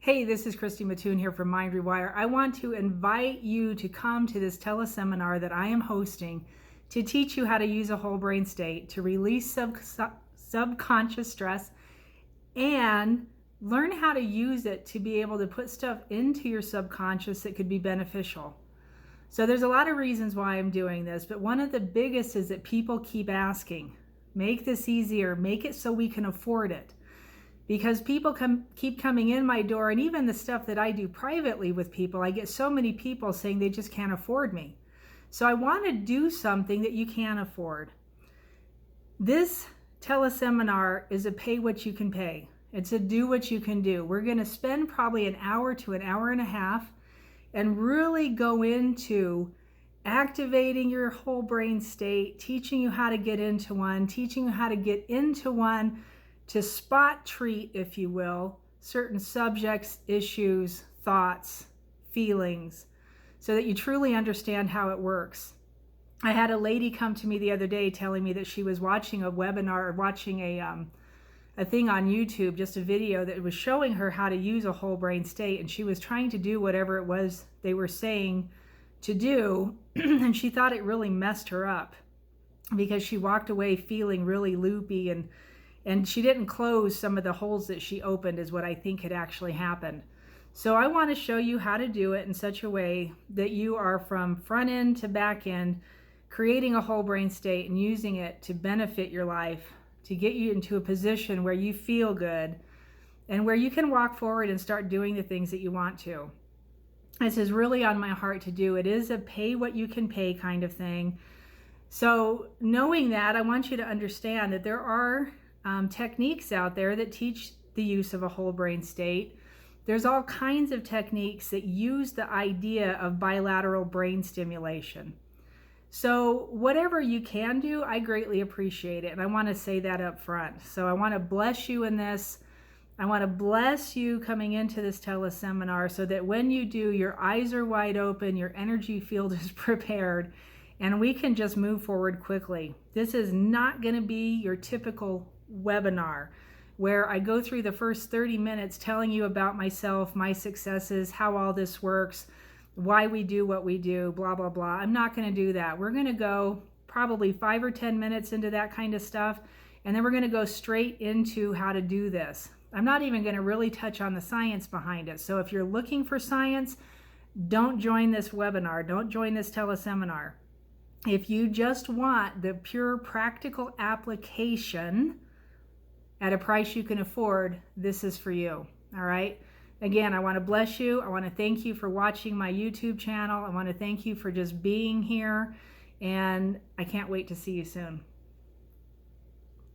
Hey, this is Christy Mattoon here from MindRewire. I want to invite you to come to this teleseminar that I am hosting to teach you how to use a whole brain state to release subconscious stress and learn how to use it to be able to put stuff into your subconscious that could be beneficial. So there's a lot of reasons why I'm doing this, but one of the biggest is that people keep asking, make this easier, make it so we can afford it. Because people keep coming in my door, and even the stuff that I do privately with people, I get so many people saying they just can't afford me. So I want to do something that you can afford. This teleseminar is a pay what you can pay. It's a do what you can do. We're going to spend probably an hour to an hour and a half and really go into activating your whole brain state, teaching you how to get into one, teaching you how to get into one to spot treat, if you will, certain subjects, issues, thoughts, feelings, so that you truly understand how it works. I had a lady come to me the other day telling me that she was watching a webinar, or watching a thing on YouTube, just a video that was showing her how to use a whole brain state, and she was trying to do whatever it was they were saying to do, and she thought it really messed her up because she walked away feeling really loopy, and she didn't close some of the holes that she opened, is what I think had actually happened. So I want to show you how to do it in such a way that you are from front end to back end, creating a whole brain state and using it to benefit your life, to get you into a position where you feel good and where you can walk forward and start doing the things that you want to. This is really on my heart to do. It is a pay what you can pay kind of thing. So knowing that, I want you to understand that there are techniques out there that teach the use of a whole brain state. There's all kinds of techniques that use the idea of bilateral brain stimulation. So whatever you can do, I greatly appreciate it. And I want to say that up front. So I want to bless you in this. I want to bless you coming into this teleseminar so that when you do, your eyes are wide open, your energy field is prepared, and we can just move forward quickly. This is not going to be your typical webinar where I go through the first 30 minutes telling you about myself, my successes, how all this works, why we do what we do, blah, blah, blah. I'm not going to do that. We're going to go probably 5 or 10 minutes into that kind of stuff, and then we're going to go straight into how to do this. I'm not even going to really touch on the science behind it. So if you're looking for science, don't join this webinar. Don't join this teleseminar. If you just want the pure practical application at a price you can afford, this is for you. All right. Again, I want to bless you. I want to thank you for watching my YouTube channel. I want to thank you for just being here. And I can't wait to see you soon.